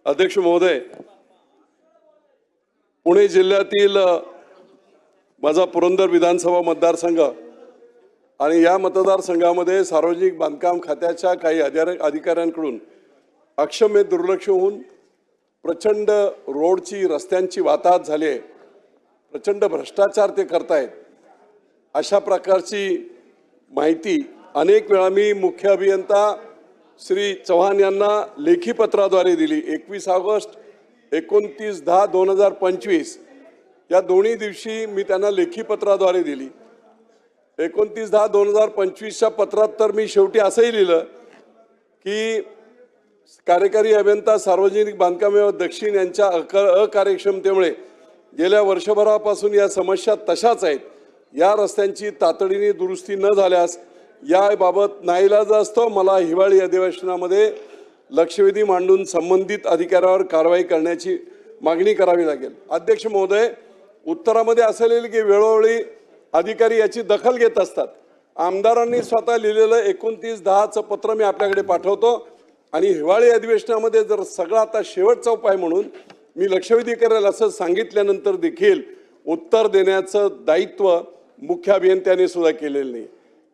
अध्यक्ष महोदय, पुणे जिल्ह्यातील माझा पुरंदर विधानसभा मतदारसंघ आणि या मतदारसंघामध्ये सार्वजनिक बांधकाम खात्याच्या काही अधिकाऱ्यांकडून अक्षम्य दुर्लक्ष होऊन प्रचंड रोडची रस्त्यांची वाताहत झाली आहे, प्रचंड भ्रष्टाचार ते करतायत अशा प्रकारची माहिती अनेक वेळा मी मुख्य अभियंता श्री चव्हाण यांना लेखी पत्राद्वारे दिली। 21 ऑगस्ट 29/10/2025 या दोन्ही दिवशी मी त्यांना लेखी पत्राद्वारे दिली। 29/10/2025च्या पत्रात तर मी शेवटी असंही लिहिलं की कार्यकारी अभियंता सार्वजनिक बांधकाम विभाग दक्षिण यांच्या अकार्यक्षमतेमुळे गेल्या वर्षभरापासून या समस्या तशाच आहेत। या रस्त्यांची तातडीने दुरुस्ती न झाल्यास याबाबत नाईलाजास्तव मला हिवाळी अधिवेशनामध्ये लक्षवेधी मांडून संबंधित अधिकाऱ्यावर कारवाई करण्याची मागणी करावी लागेल। अध्यक्ष महोदय, उत्तरामध्ये असं लिहिलं की वेळोवेळी अधिकारी याची दखल घेत असतात। आमदारांनी स्वतः लिहिलेलं 29/10चं पत्र मी आपल्याकडे पाठवतो आणि हिवाळी अधिवेशनामध्ये जर सगळा आता शेवटचा उपाय म्हणून मी लक्षवेधी करेल असं सांगितल्यानंतर देखील उत्तर देण्याचं दायित्व मुख्य अभियंत्याने सुद्धा केलेलं नाही।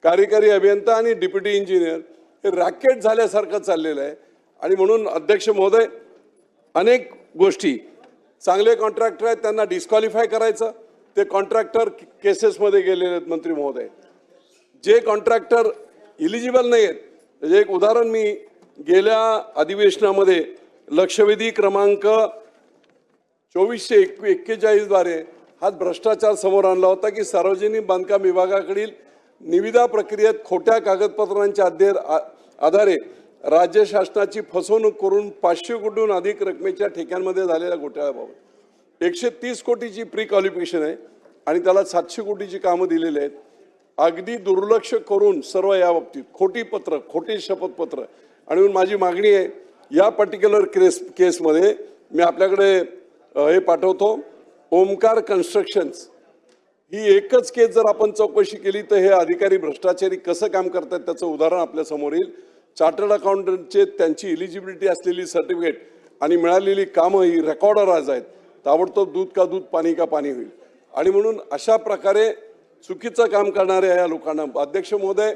कार्यकारी अभियंता आणि डेप्युटी इंजिनियर हे रॅकेट झाल्यासारखं चाललेलं आहे आणि म्हणून अध्यक्ष महोदय, अनेक गोष्टी चांगले कॉन्ट्रॅक्टर आहेत त्यांना डिस्क्वालिफाय करायचं, ते कॉन्ट्रॅक्टर केसेसमध्ये गेलेले आहेत। मंत्री महोदय, जे कॉन्ट्रॅक्टर इलिजिबल नाही आहेत, म्हणजे एक उदाहरण मी गेल्या अधिवेशनामध्ये लक्षवेधी क्रमांक 2441 द्वारे हा भ्रष्टाचार समोर आणला होता की सार्वजनिक बांधकाम विभागाकडील निविदा प्रक्रियेत खोट्या कागदपत्रांच्या आधारे राज्य शासनाची फसवणूक करून 500 कोटीहून अधिक रकमेच्या ठेक्यांमध्ये झालेल्या घोटाळ्याबाबत 130 कोटीची प्री क्वालिफिकेशन आहे आणि त्याला 700 कोटीची कामं दिलेली आहेत। अगदी दुर्लक्ष करून सर्व या बाबतीत खोटी पत्र, खोटी शपथपत्र आणि म्हणून माझी मागणी आहे या पर्टिक्युलर केसमध्ये मी आपल्याकडे हे पाठवतो। ओमकार कन्स्ट्रक्शन्स ही एकच केस जर आपण चौकशी केली तर हे अधिकारी भ्रष्टाचारी कसं काम करतात त्याचं उदाहरण आपल्या समोर येईल। चार्टर्ड अकाउंटंटचे त्यांची इलिजिबिलिटी असलेली सर्टिफिकेट आणि मिळालेली कामं ही रेकॉर्डर आज आहेत। ताबडतोब दूध का दूध पाणी का पाणी होईल आणि म्हणून अशा प्रकारे चुकीचं काम करणाऱ्या या लोकांना अध्यक्ष महोदय,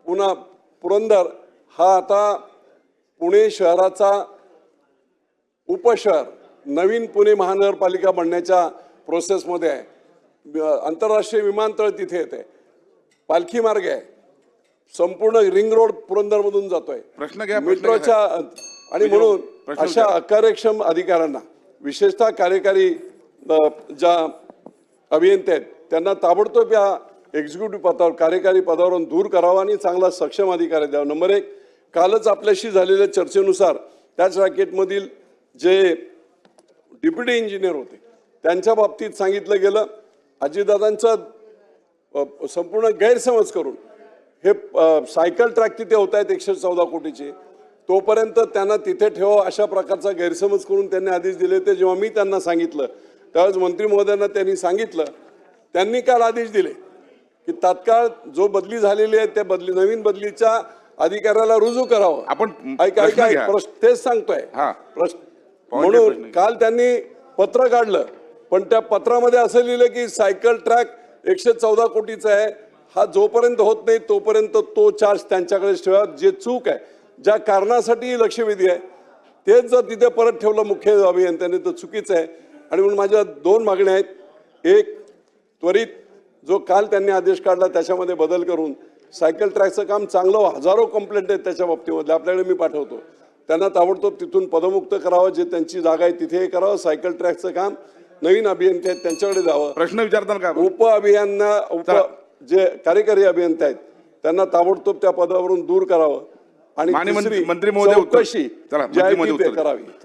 पुन्हा पुरंदर हा आता पुणे शहराचा उपशहर नवीन पुणे महानगरपालिका बनण्याच्या प्रोसेसमध्ये आहे। आंतरराष्ट्रीय विमानतळ तिथे येते, पालखी मार्ग आहे, संपूर्ण रिंग रोड पुरंदरमधून जातोय, मेट्रोच्या आणि म्हणून अशा अकार्यक्षम अधिकाऱ्यांना विशेषतः कार्यकारी ज्या अभियंते आहेत त्यांना ताबडतोब या एक्झिक्युटिव्ह पदावर कार्यकारी पदावरून दूर करावा आणि चांगला सक्षम अधिकारी द्यावा। नंबर 1, कालच आपल्याशी झालेल्या चर्चेनुसार त्याच रॅकेटमधील जे डेप्युटी इंजिनियर होते त्यांच्या बाबतीत सांगितलं गेलं अजितदादांचा संपूर्ण गैरसमज करून हे सायकल ट्रॅक तिथे होत आहेत 114 कोटीचे, तोपर्यंत त्यांना तिथे ठेवा अशा प्रकारचा गैरसमज करून त्यांनी आदेश दिले होते। जेव्हा मी त्यांना सांगितलं त्यावेळेस मंत्री महोदयांना त्यांनी सांगितलं, त्यांनी काल आदेश दिले की तात्काळ जो बदली झालेली आहे त्या नवीन बदलीच्या अधिकाऱ्याला रुजू करावं। आपण तेच सांगतोय म्हणून काल त्यांनी पत्र काढलं पण त्या पत्रामध्ये असं लिहिलं की सायकल ट्रॅक 114 कोटीचा आहे, हा जोपर्यंत होत नाही तोपर्यंत तो चार्ज त्यांच्याकडेच ठेवा। जे चूक आहे, ज्या कारणासाठी लक्षवेधी आहे तेच जर तिथे परत ठेवलं मुख्य अभियंत्याने तर चुकीचं आहे आणि म्हणून माझ्या 2 मागण्या आहेत। एक, त्वरित जो काल त्यांनी आदेश काढला त्याच्यामध्ये बदल करून सायकल ट्रॅकचं काम चांगलं, हजारो कंप्लेंट आहेत त्याच्या बाबतीमध्ये आपल्याकडे मी पाठवतो, त्यांना ताबडतोब तिथून पदमुक्त करावं, जे त्यांची जागा आहे तिथे करावं। सायकल ट्रॅकचं काम नवीन अभियंते आहेत त्यांच्याकडे जावं। प्रश्न विचारताना का जे कार्यकारी अभियंते आहेत त्यांना ताबडतोब त्या पदावरून दूर करावं आणि मंत्री महोदय चौकशी जी आहे ती करावी।